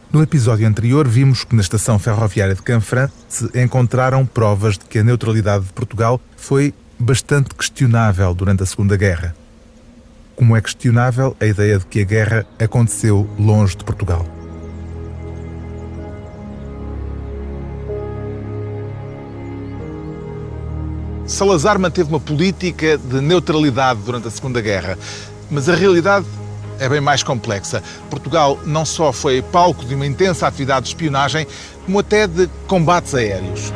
No episódio anterior, vimos que na estação ferroviária de Canfrã se encontraram provas de que a neutralidade de Portugal foi bastante questionável durante a Segunda Guerra. Como é questionável a ideia de que a guerra aconteceu longe de Portugal. Salazar manteve uma política de neutralidade durante a Segunda Guerra, mas a realidade é bem mais complexa. Portugal não só foi palco de uma intensa atividade de espionagem, como até de combates aéreos.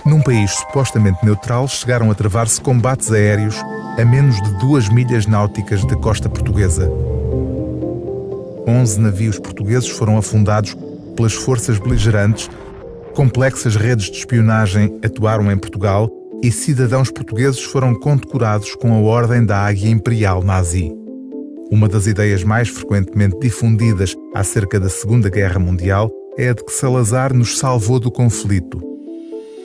Num país supostamente neutral, chegaram a travar-se combates aéreos a menos de 2 milhas náuticas da costa portuguesa. 11 navios portugueses foram afundados pelas forças beligerantes, complexas redes de espionagem atuaram em Portugal e cidadãos portugueses foram condecorados com a Ordem da Águia Imperial Nazi. Uma das ideias mais frequentemente difundidas acerca da Segunda Guerra Mundial é a de que Salazar nos salvou do conflito.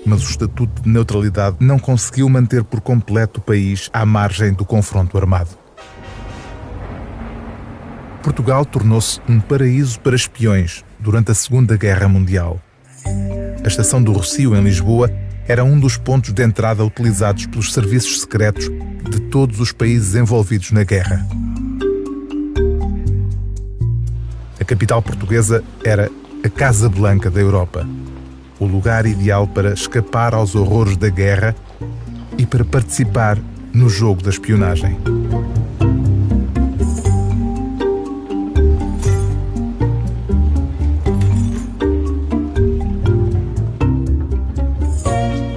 Mas o Estatuto de Neutralidade não conseguiu manter por completo o país à margem do confronto armado. Portugal tornou-se um paraíso para espiões durante a Segunda Guerra Mundial. A Estação do Rossio, em Lisboa, era um dos pontos de entrada utilizados pelos serviços secretos de todos os países envolvidos na guerra. A capital portuguesa era a Casa Blanca da Europa. O lugar ideal para escapar aos horrores da guerra e para participar no jogo da espionagem.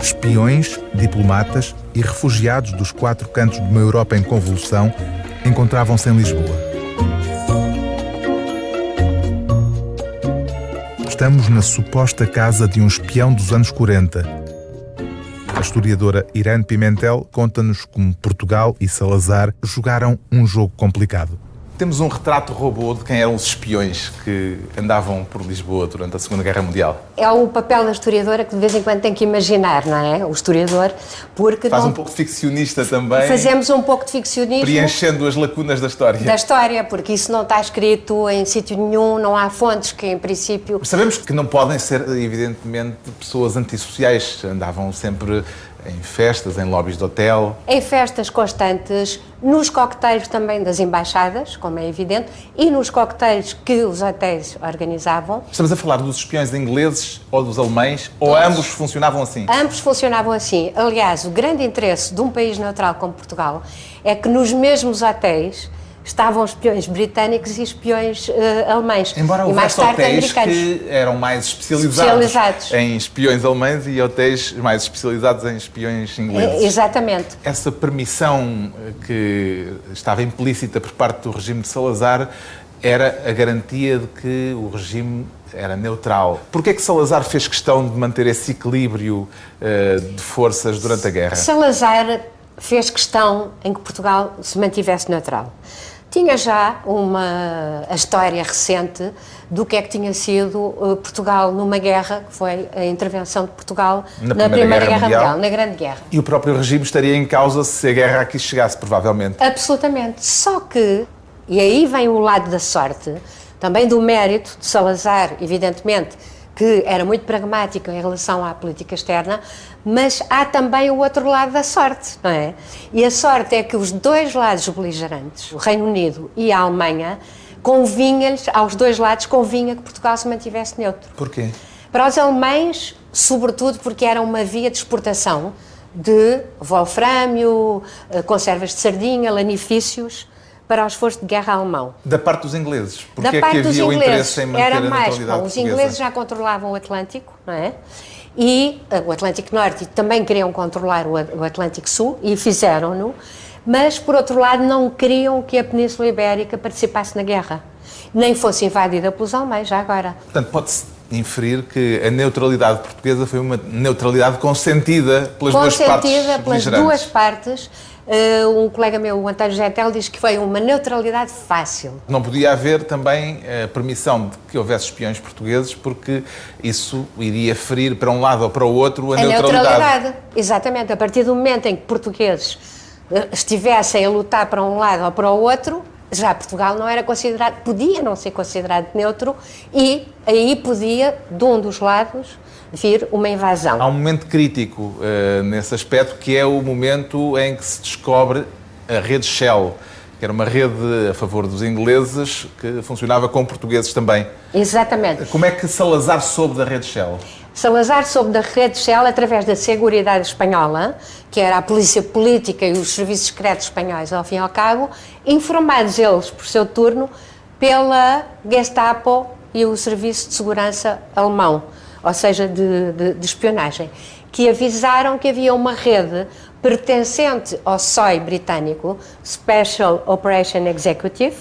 Espiões, diplomatas e refugiados dos 4 cantos de uma Europa em convulsão encontravam-se em Lisboa. Estamos na suposta casa de um espião dos anos 40. A historiadora Irene Pimentel conta-nos como Portugal e Salazar jogaram um jogo complicado. Temos um retrato robô de quem eram os espiões que andavam por Lisboa durante a Segunda Guerra Mundial. É o papel da historiadora que de vez em quando tem que imaginar, não é? O historiador, porque... Faz um pouco de ficcionista também. Fazemos um pouco de ficcionismo. Preenchendo as lacunas da história. Da história, porque isso não está escrito em sítio nenhum, não há fontes que, em princípio... Sabemos que não podem ser, evidentemente, pessoas antissociais. Andavam sempre em festas, em lobbies de hotel. Em festas constantes, nos coquetéis também das embaixadas, como é evidente, e nos coquetéis que os hotéis organizavam. Estamos a falar dos espiões ingleses ou dos alemães, ou ambos funcionavam assim? Ambos funcionavam assim. Aliás, o grande interesse de um país neutral como Portugal é que nos mesmos hotéis estavam espiões britânicos e espiões alemães. Embora houvesse hotéis que eram mais especializados em espiões alemães e hotéis mais especializados em espiões ingleses. Exatamente. Essa permissão que estava implícita por parte do regime de Salazar era a garantia de que o regime era neutral. Porquê é que Salazar fez questão de manter esse equilíbrio de forças durante a guerra? Salazar fez questão em que Portugal se mantivesse neutral. Tinha já a história recente do que é que tinha sido Portugal numa guerra, que foi a intervenção de Portugal na Primeira Guerra Mundial, na Grande Guerra. E o próprio regime estaria em causa se a guerra aqui chegasse, provavelmente. Absolutamente. Só que, e aí vem o lado da sorte, também do mérito de Salazar, evidentemente, que era muito pragmático em relação à política externa, mas há também o outro lado da sorte, não é? E a sorte é que os dois lados beligerantes, o Reino Unido e a Alemanha, convinha-lhes, aos dois lados, convinha que Portugal se mantivesse neutro. Porquê? Para os alemães, sobretudo porque era uma via de exportação de wolfrâmio, conservas de sardinha, lanifícios, para o esforço de guerra alemão. Da parte dos ingleses? Da Porque é parte que dos havia o ingleses interesse em manter era a mais, neutralidade os portuguesa? ingleses já controlavam o Atlântico, não é? E o Atlântico Norte, e também queriam controlar o Atlântico Sul, e fizeram-no, mas, por outro lado, não queriam que a Península Ibérica participasse na guerra, nem fosse invadida pelos alemães, já agora. Portanto, pode-se inferir que a neutralidade portuguesa foi uma neutralidade consentida pelas duas partes Consentida pelas beligerantes. duas partes. Um colega meu, o António Getel, diz que foi uma neutralidade fácil. Não podia haver também a permissão de que houvesse espiões portugueses, porque isso iria ferir para um lado ou para o outro a neutralidade. Exatamente. A partir do momento em que portugueses estivessem a lutar para um lado ou para o outro, já Portugal não era considerado, podia não ser considerado neutro, e aí podia, de um dos lados, vir uma invasão. Há um momento crítico nesse aspecto, que é o momento em que se descobre a rede Shell, que era uma rede a favor dos ingleses, que funcionava com portugueses também. Exatamente. Como é que Salazar soube da rede Shell? Salazar soube da rede Shell através da Seguridade Espanhola, que era a polícia política e os serviços secretos espanhóis, ao fim e ao cabo, informados eles, por seu turno, pela Gestapo e o Serviço de Segurança alemão, ou seja, de espionagem, que avisaram que havia uma rede pertencente ao SOE britânico, Special Operation Executive,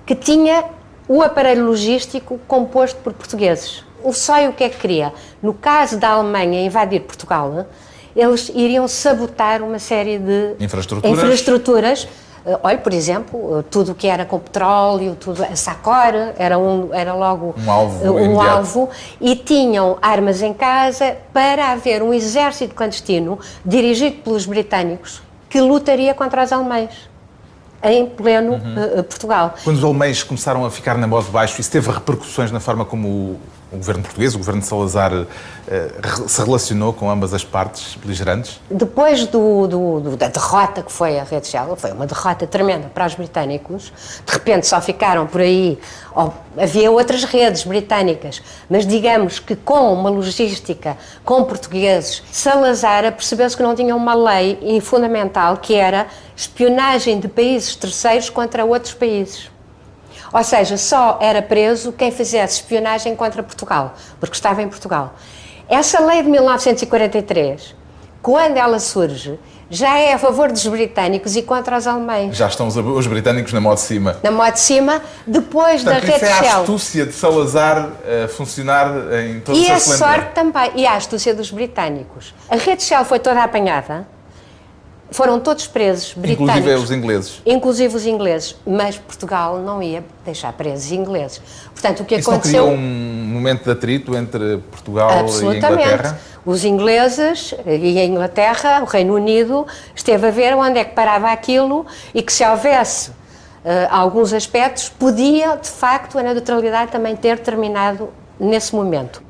que tinha o aparelho logístico composto por portugueses. O SOE o que é que queria? No caso da Alemanha invadir Portugal, eles iriam sabotar uma série de infraestruturas. Olha, por exemplo, tudo o que era com petróleo, tudo, a SACOR era logo um alvo, e tinham armas em casa para haver um exército clandestino dirigido pelos britânicos que lutaria contra os alemães em pleno Portugal. Quando os alemães começaram a ficar na voz de baixo, isso teve repercussões na forma como o governo português, o governo de Salazar, se relacionou com ambas as partes beligerantes? Depois da derrota que foi a rede Shell, foi uma derrota tremenda para os britânicos, de repente só ficaram por aí, havia outras redes britânicas, mas digamos que com uma logística com portugueses, Salazar percebeu-se que não tinha uma lei fundamental, que era espionagem de países terceiros contra outros países. Ou seja, só era preso quem fizesse espionagem contra Portugal, porque estava em Portugal. Essa lei de 1943, quando ela surge, já é a favor dos britânicos e contra os alemães. Já estão os britânicos na mão de cima. Na mão de cima, depois da rede Shell. Isso é a astúcia de Salazar a funcionar em todo o seu esplendor. E a sorte também, e a astúcia dos britânicos. A rede Shell foi toda apanhada. Foram todos presos, britânicos. Inclusive os ingleses. Inclusive os ingleses. Mas Portugal não ia deixar presos ingleses. Portanto, o que isso aconteceu... não criou um momento de atrito entre Portugal e a Inglaterra? Os ingleses e a Inglaterra, o Reino Unido, esteve a ver onde é que parava aquilo, e que se houvesse alguns aspectos, podia, de facto, a neutralidade também ter terminado nesse momento.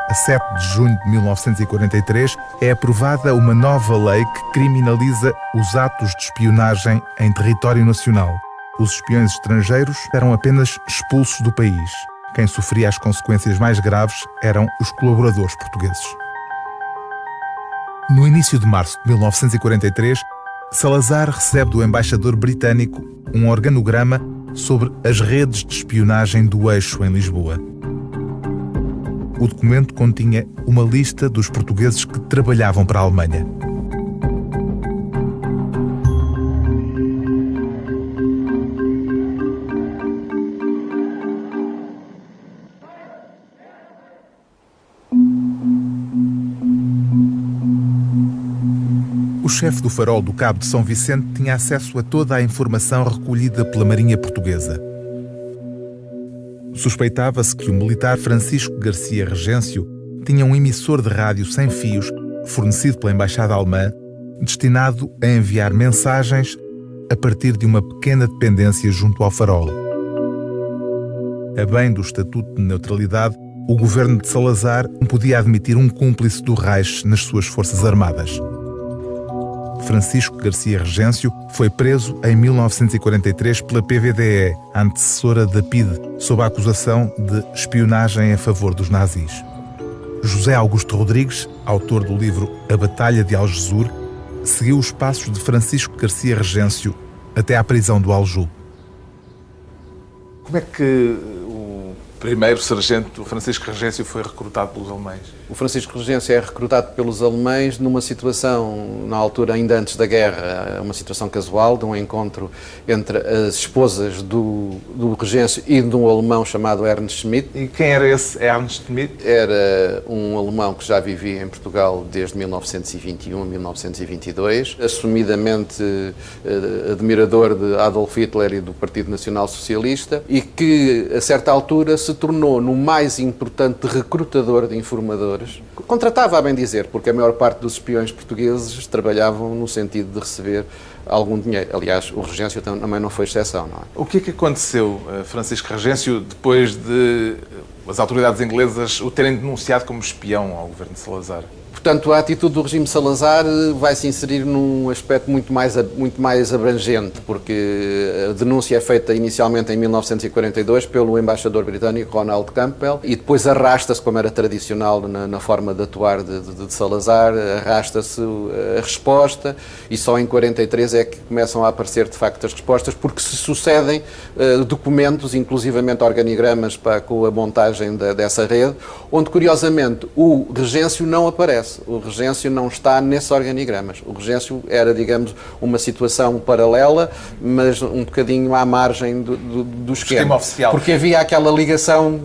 A 7 de junho de 1943 é aprovada uma nova lei que criminaliza os atos de espionagem em território nacional. Os espiões estrangeiros eram apenas expulsos do país. Quem sofria as consequências mais graves eram os colaboradores portugueses. No início de março de 1943, Salazar recebe do embaixador britânico um organograma sobre as redes de espionagem do Eixo em Lisboa. O documento continha uma lista dos portugueses que trabalhavam para a Alemanha. O chefe do farol do Cabo de São Vicente tinha acesso a toda a informação recolhida pela Marinha Portuguesa. Suspeitava-se que o militar Francisco Garcia Regêncio tinha um emissor de rádio sem fios, fornecido pela Embaixada Alemã, destinado a enviar mensagens a partir de uma pequena dependência junto ao farol. A bem do Estatuto de Neutralidade, o governo de Salazar não podia admitir um cúmplice do Reich nas suas forças armadas. Francisco Garcia Regêncio foi preso em 1943 pela PVDE, a antecessora da PIDE, sob a acusação de espionagem a favor dos nazis. José Augusto Rodrigues, autor do livro A Batalha de Algesur, seguiu os passos de Francisco Garcia Regêncio até à prisão do Aljube. Como é que o primeiro sargento Francisco Regêncio foi recrutado pelos alemães? O Francisco Regêncio é recrutado pelos alemães numa situação, na altura ainda antes da guerra, uma situação casual, de um encontro entre as esposas do Regêncio e de um alemão chamado Ernst Schmidt. E quem era esse Ernst Schmidt? Era um alemão que já vivia em Portugal desde 1921, 1922, assumidamente admirador de Adolf Hitler e do Partido Nacional Socialista, e que, a certa altura, se tornou no mais importante recrutador de informadores. Contratava, a bem dizer, porque a maior parte dos espiões portugueses trabalhavam no sentido de receber algum dinheiro. Aliás, o Regêncio também não foi exceção, não é? O que é que aconteceu, Francisco Regêncio, depois de as autoridades inglesas o terem denunciado como espião ao governo de Salazar? Portanto, a atitude do regime Salazar vai se inserir num aspecto muito mais abrangente, porque a denúncia é feita inicialmente em 1942 pelo embaixador britânico Ronald Campbell e depois arrasta-se, como era tradicional na forma de atuar de Salazar, arrasta-se a resposta e só em 43 é que começam a aparecer de facto as respostas, porque se sucedem documentos, inclusivamente organigramas com a montagem dessa rede, onde curiosamente o Regêncio não aparece. O Regêncio não está nesses organigramas. O Regêncio era, digamos, uma situação paralela, mas um bocadinho à margem do esquema oficial. Porque havia aquela ligação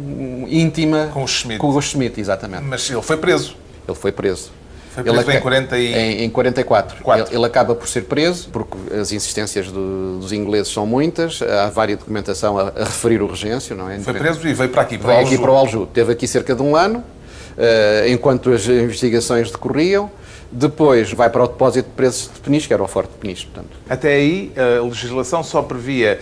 íntima com o Schmidt. Com o Schmidt, exatamente. Mas ele foi preso. Ele foi preso. Foi preso em 44. Ele acaba por ser preso, porque as insistências dos ingleses são muitas, há várias documentação a referir o Regêncio, não é? Foi preso e veio para aqui, para o Aljube. Teve aqui cerca de um ano, enquanto as investigações decorriam. Depois vai para o depósito de presos de Peniche, que era o Forte de Peniche. Portanto. Até aí, a legislação só previa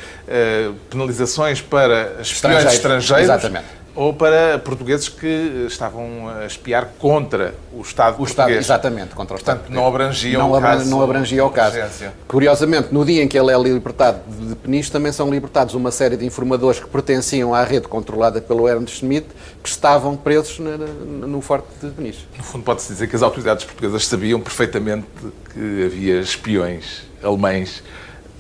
penalizações para espiões estrangeiros. Exatamente. Ou para portugueses que estavam a espiar contra o Estado português. Exatamente, contra o Estado português. Não abrangia o caso. Curiosamente, no dia em que ele é libertado de Peniche, também são libertados uma série de informadores que pertenciam à rede controlada pelo Ernst Schmidt, que estavam presos no Forte de Peniche. No fundo, pode-se dizer que as autoridades portuguesas sabiam perfeitamente que havia espiões alemães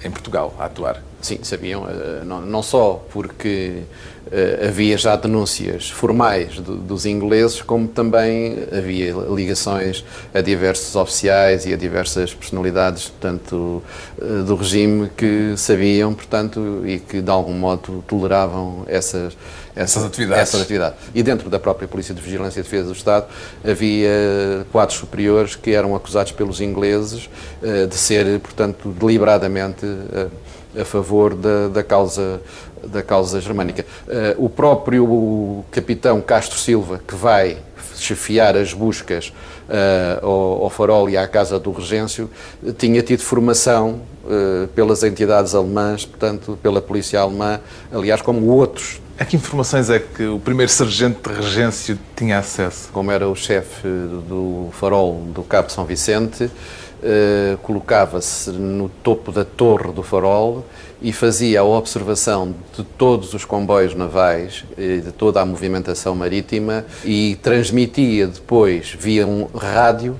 em Portugal a atuar. Sim, sabiam, não só porque havia já denúncias formais dos ingleses, como também havia ligações a diversos oficiais e a diversas personalidades, portanto, do regime que sabiam, portanto, e que de algum modo toleravam essas atividades. E dentro da própria Polícia de Vigilância e Defesa do Estado havia quadros superiores que eram acusados pelos ingleses de ser, portanto, deliberadamente a favor da causa germânica. O próprio capitão Castro Silva, que vai chefiar as buscas ao Farol e à casa do Regêncio, tinha tido formação pelas entidades alemãs, portanto, pela polícia alemã, aliás, como outros. A que informações é que o primeiro sargento de Regêncio tinha acesso? Como era o chefe do Farol do Cabo São Vicente, colocava-se no topo da torre do Farol e fazia a observação de todos os comboios navais, de toda a movimentação marítima e transmitia depois via um rádio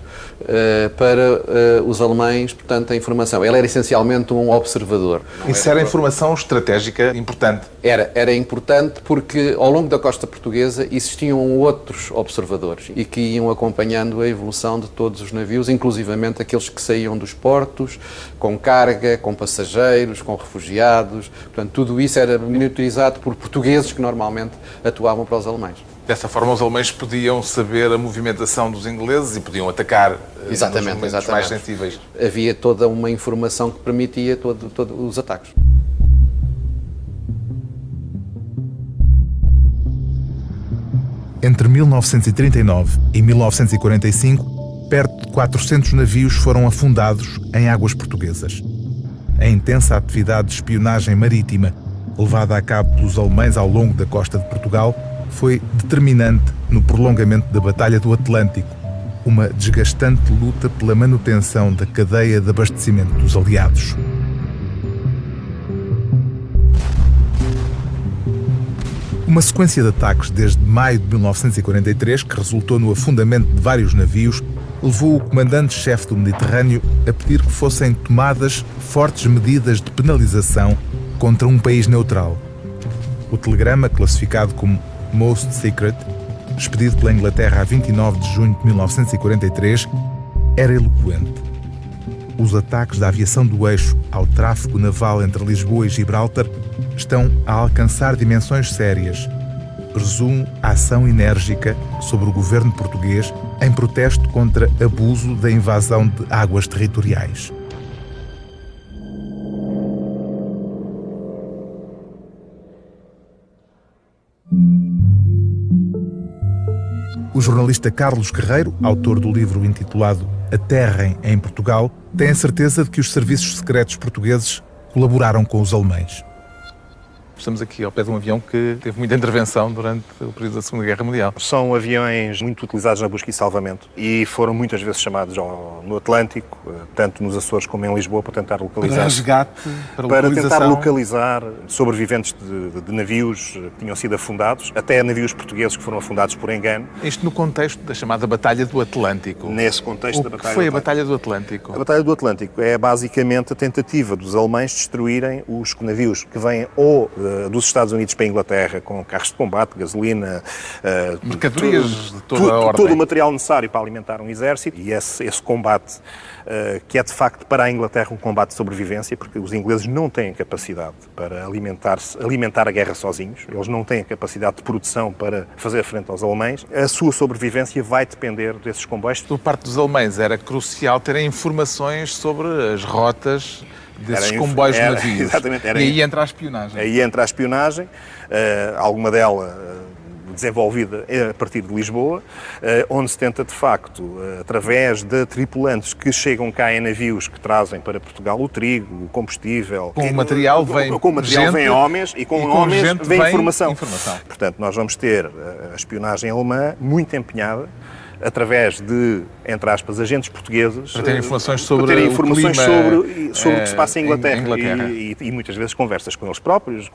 para os alemães, portanto, a informação. Ele era essencialmente um observador. Isso era informação estratégica importante? Era importante porque ao longo da costa portuguesa existiam outros observadores e que iam acompanhando a evolução de todos os navios, inclusivamente aqueles que saíam dos portos, com carga, com passageiros, com refugiados. Portanto, tudo isso era monitorizado por portugueses que normalmente atuavam para os alemães. Dessa forma, os alemães podiam saber a movimentação dos ingleses e podiam atacar nos momentos mais sensíveis. Havia toda uma informação que permitia todos os ataques. Entre 1939 e 1945, perto de 400 navios foram afundados em águas portuguesas. A intensa atividade de espionagem marítima levada a cabo pelos alemães ao longo da costa de Portugal foi determinante no prolongamento da Batalha do Atlântico, uma desgastante luta pela manutenção da cadeia de abastecimento dos aliados. Uma sequência de ataques desde maio de 1943, que resultou no afundamento de vários navios, levou o comandante-chefe do Mediterrâneo a pedir que fossem tomadas fortes medidas de penalização contra um país neutral. O telegrama, classificado como Most Secret, expedido pela Inglaterra a 29 de junho de 1943, era eloquente. Os ataques da aviação do eixo ao tráfego naval entre Lisboa e Gibraltar estão a alcançar dimensões sérias. Presumo a ação enérgica sobre o governo português em protesto contra abuso da invasão de águas territoriais. O jornalista Carlos Guerreiro, autor do livro intitulado Aterrem em Portugal, tem a certeza de que os serviços secretos portugueses colaboraram com os alemães. Estamos aqui ao pé de um avião que teve muita intervenção durante o período da Segunda Guerra Mundial. São aviões muito utilizados na busca e salvamento e foram muitas vezes chamados no Atlântico, tanto nos Açores como em Lisboa, para tentar localizar. Para resgate, para tentar localizar sobreviventes de navios que tinham sido afundados, até navios portugueses que foram afundados por engano. Isto no contexto da chamada Batalha do Atlântico. Nesse contexto da Batalha do Atlântico. O que foi a Batalha do Atlântico? A Batalha do Atlântico é basicamente a tentativa dos alemães destruírem os navios que vêm ou dos Estados Unidos para a Inglaterra, com carros de combate, gasolina, mercadorias de toda a ordem. Todo o material necessário para alimentar um exército, e esse combate, que é de facto para a Inglaterra um combate de sobrevivência, porque os ingleses não têm capacidade para alimentar a guerra sozinhos, eles não têm capacidade de produção para fazer frente aos alemães, a sua sobrevivência vai depender desses comboios. Por parte dos alemães era crucial terem informações sobre as rotas desses comboios de navios. Exatamente. E aí entra a espionagem. Aí entra a espionagem, alguma dela desenvolvida a partir de Lisboa, onde se tenta, de facto, através de tripulantes que chegam cá em navios que trazem para Portugal o trigo, o combustível... Com o material vem vem homens e com homens vem informação. Portanto, nós vamos ter a espionagem alemã muito empenhada, através de, entre aspas, agentes portugueses, para terem informações sobre sobre o que se passa em Inglaterra. E muitas vezes conversas com eles próprios,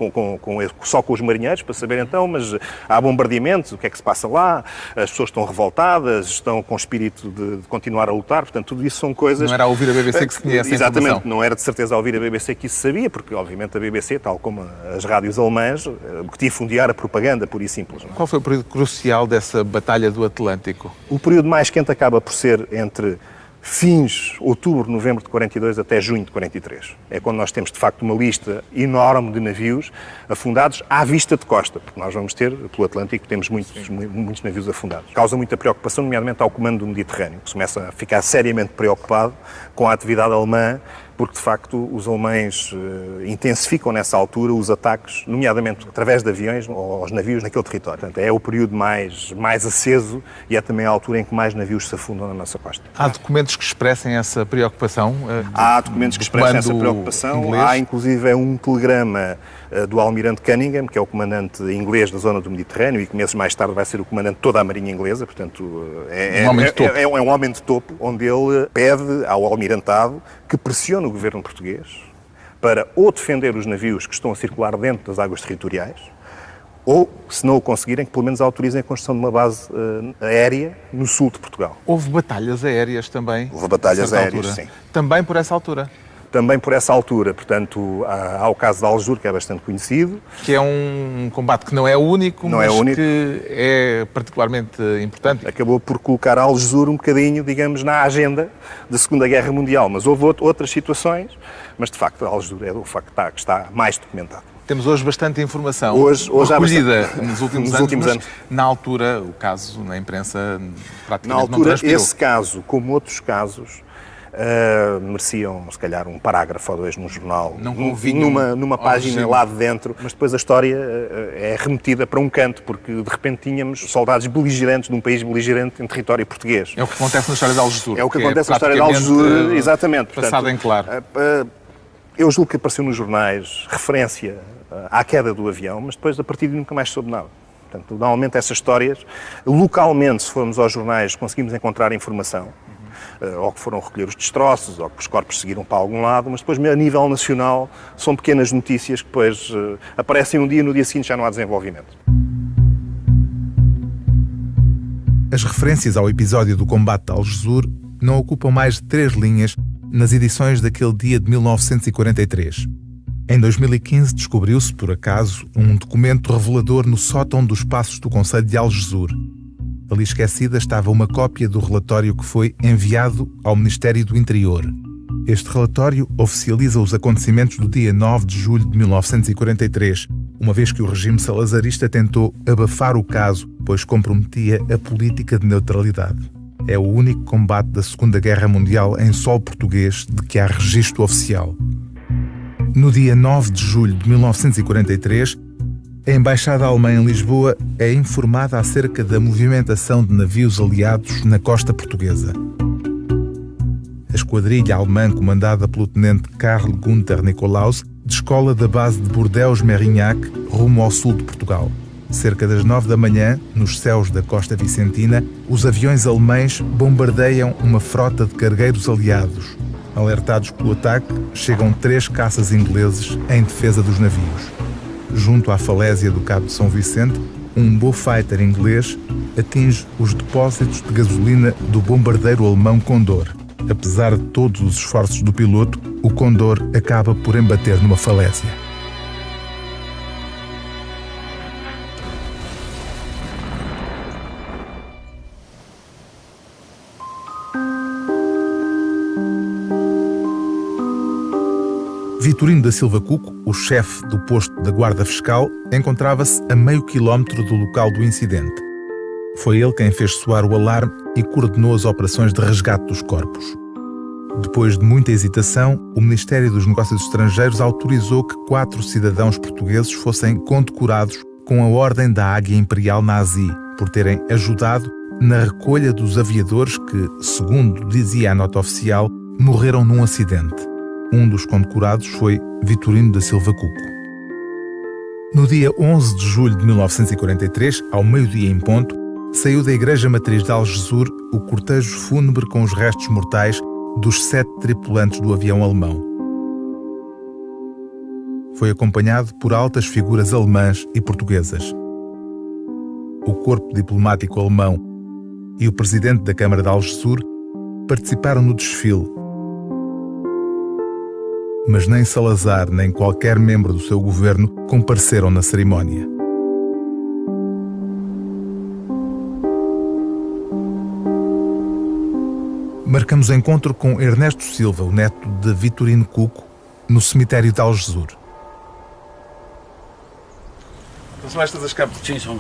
só com os marinheiros, para saber então, mas há bombardeamentos, o que é que se passa lá, as pessoas estão revoltadas, estão com espírito de continuar a lutar, portanto tudo isso são coisas... Não era a ouvir a BBC que se tinha essa informação. Exatamente, não era de certeza a ouvir a BBC que isso sabia, porque obviamente a BBC, tal como as rádios alemãs, que difundiam a propaganda, pura e simples. Não é? Qual foi o período crucial dessa Batalha do Atlântico? O período mais quente acaba por ser entre fins, outubro, novembro de 42 até junho de 43. É quando nós temos, de facto, uma lista enorme de navios afundados à vista de costa, porque nós vamos ter, pelo Atlântico, temos muitos navios afundados. Causa muita preocupação, nomeadamente ao comando do Mediterrâneo, que começa a ficar seriamente preocupado com a atividade alemã, porque, de facto, os alemães intensificam nessa altura os ataques, nomeadamente através de aviões aos navios naquele território. Portanto, é o período mais aceso e é também a altura em que mais navios se afundam na nossa costa. Há documentos que expressem essa preocupação? Há documentos que expressam essa preocupação. Inglês. Há, inclusive, um telegrama do almirante Cunningham, que é o comandante inglês da zona do Mediterrâneo e que meses mais tarde vai ser o comandante de toda a Marinha Inglesa, portanto é um homem de topo, onde ele pede ao almirantado que pressione o governo português para ou defender os navios que estão a circular dentro das águas territoriais, ou, se não o conseguirem, que pelo menos autorizem a construção de uma base aérea no sul de Portugal. Houve batalhas aéreas também? Houve batalhas aéreas, sim. Também por essa altura? Também por essa altura, portanto, há o caso de Aljur, que é bastante conhecido. Que é um combate que não é único, mas que é particularmente importante. Acabou por colocar Aljur um bocadinho, digamos, na agenda da Segunda Guerra Mundial, mas houve outras situações, mas de facto Aljur é o facto que está mais documentado. Temos hoje bastante informação hoje recolhida nos últimos anos. Na altura, o caso na imprensa praticamente não transpirou. Esse caso, como outros casos, mereciam, se calhar, um parágrafo ou dois num jornal, numa página lá de dentro, mas depois a história é remetida para um canto, porque de repente tínhamos soldados beligerantes de um país beligerante em território português. É o que acontece na história de Aljur. É o que acontece na história de Aljur, exatamente. Passado em claro. Eu julgo que apareceu nos jornais referência à queda do avião, mas depois, a partir de nunca mais soube nada. Portanto, normalmente essas histórias, localmente, se formos aos jornais, conseguimos encontrar informação, ou que foram recolher os destroços, ou que os corpos seguiram para algum lado, mas depois, a nível nacional, são pequenas notícias que depois aparecem um dia e no dia seguinte já não há desenvolvimento. As referências ao episódio do combate de Algesur não ocupam mais de 3 linhas nas edições daquele dia de 1943. Em 2015 descobriu-se, por acaso, um documento revelador no sótão dos passos do concelho de Algesur. Ali esquecida estava uma cópia do relatório que foi enviado ao Ministério do Interior. Este relatório oficializa os acontecimentos do dia 9 de julho de 1943, uma vez que o regime salazarista tentou abafar o caso, pois comprometia a política de neutralidade. É o único combate da Segunda Guerra Mundial em solo português de que há registro oficial. No dia 9 de julho de 1943, a Embaixada Alemã em Lisboa é informada acerca da movimentação de navios aliados na costa portuguesa. A esquadrilha alemã comandada pelo tenente Karl Gunther Nikolaus descola da base de Bordeaux-Merignac rumo ao sul de Portugal. Cerca das 9 da manhã, nos céus da costa vicentina, os aviões alemães bombardeiam uma frota de cargueiros aliados. Alertados pelo ataque, chegam 3 caças ingleses em defesa dos navios. Junto à falésia do Cabo de São Vicente, um Beaufighter inglês atinge os depósitos de gasolina do bombardeiro alemão Condor. Apesar de todos os esforços do piloto, o Condor acaba por embater numa falésia. Vitorino da Silva Cuco, o chefe do posto da Guarda Fiscal, encontrava-se a meio quilómetro do local do incidente. Foi ele quem fez soar o alarme e coordenou as operações de resgate dos corpos. Depois de muita hesitação, o Ministério dos Negócios Estrangeiros autorizou que 4 cidadãos portugueses fossem condecorados com a Ordem da Águia Imperial Nazi, por terem ajudado na recolha dos aviadores que, segundo dizia a nota oficial, morreram num acidente. Um dos condecorados foi Vitorino da Silva Cuco. No dia 11 de julho de 1943, ao meio-dia em ponto, saiu da Igreja Matriz de Algesur o cortejo fúnebre com os restos mortais dos 7 tripulantes do avião alemão. Foi acompanhado por altas figuras alemãs e portuguesas. O corpo diplomático alemão e o presidente da Câmara de Algesur participaram no desfile, mas nem Salazar nem qualquer membro do seu governo compareceram na cerimónia. Marcamos encontro com Ernesto Silva, o neto de Vitorino Cuco, no cemitério de Algesur. São estas as capas? Sim, são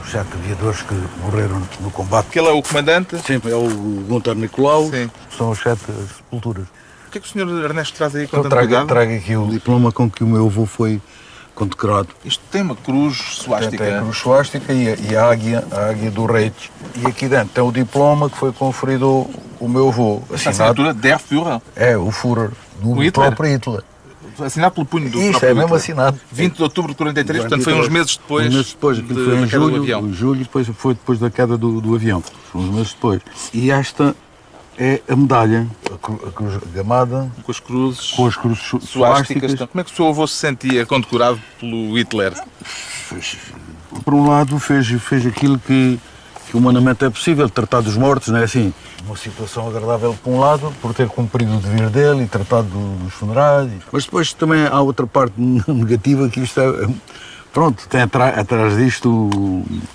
os 7 aviadores que morreram no combate. Aquele é o comandante? Sim, é o Gunther Nicolau. Sim. São as 7 sepulturas. O que é que o Sr. Ernesto traz aí com Eu tanto cuidado? trago aqui o diploma com que o meu avô foi condecorado. Isto tem uma cruz suástica. Tem a cruz suástica e a águia do rei. E aqui dentro tem o diploma que foi conferido ao meu avô. Esta assinatura Der Führer. É, o Führer, do próprio Hitler. Assinado pelo punho do Isso, próprio é mesmo Hitler. assinado. 20 de outubro de 43, portanto foi uns meses depois. Uns meses depois, aquilo foi em julho, foi depois da queda do avião. Foi uns meses depois. E esta é a medalha, a cruz gamada, Com as cruzes suásticas. suásticas. Como é que o seu avô se sentia condecorado pelo Hitler? Por um lado, fez aquilo que humanamente é possível, tratar dos mortos, não é assim? Uma situação agradável por um lado, por ter cumprido o dever dele e tratado dos funerais. Mas depois também há outra parte negativa, que isto é... Pronto, tem atrás disto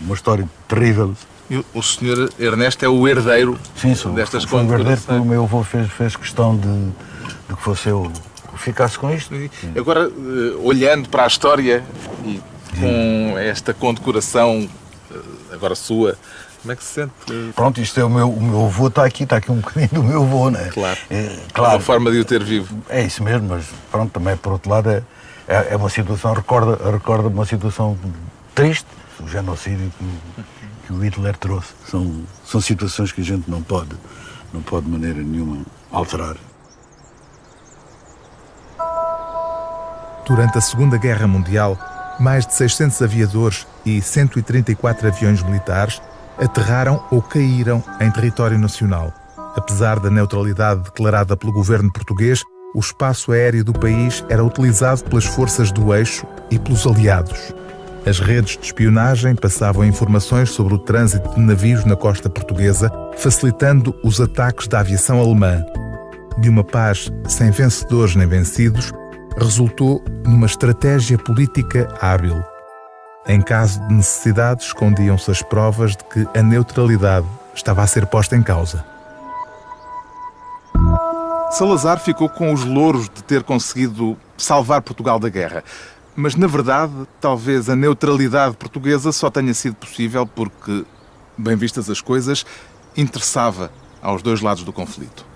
uma história terrível. E o Sr. Ernesto é o herdeiro destas foi um herdeiro, porque o condecorações. meu avô fez questão de que fosse eu que ficasse com isto. Agora, olhando para a história e com esta condecoração agora sua, como é que se sente? Pronto, isto é o meu avô, está aqui um bocadinho do meu avô, não é? Claro. É Uma forma de o ter vivo. É isso mesmo, mas pronto, também por outro lado é uma situação, recorda uma situação triste, o genocídio que o Hitler trouxe. São situações que a gente não pode de maneira nenhuma alterar. Durante a Segunda Guerra Mundial, mais de 600 aviadores e 134 aviões militares aterraram ou caíram em território nacional. Apesar da neutralidade declarada pelo governo português, o espaço aéreo do país era utilizado pelas forças do eixo e pelos aliados. As redes de espionagem passavam informações sobre o trânsito de navios na costa portuguesa, facilitando os ataques da aviação alemã. De uma paz sem vencedores nem vencidos, resultou numa estratégia política hábil. Em caso de necessidade, escondiam-se as provas de que a neutralidade estava a ser posta em causa. Salazar ficou com os louros de ter conseguido salvar Portugal da guerra. Mas, na verdade, talvez a neutralidade portuguesa só tenha sido possível porque, bem vistas as coisas, interessava aos dois lados do conflito.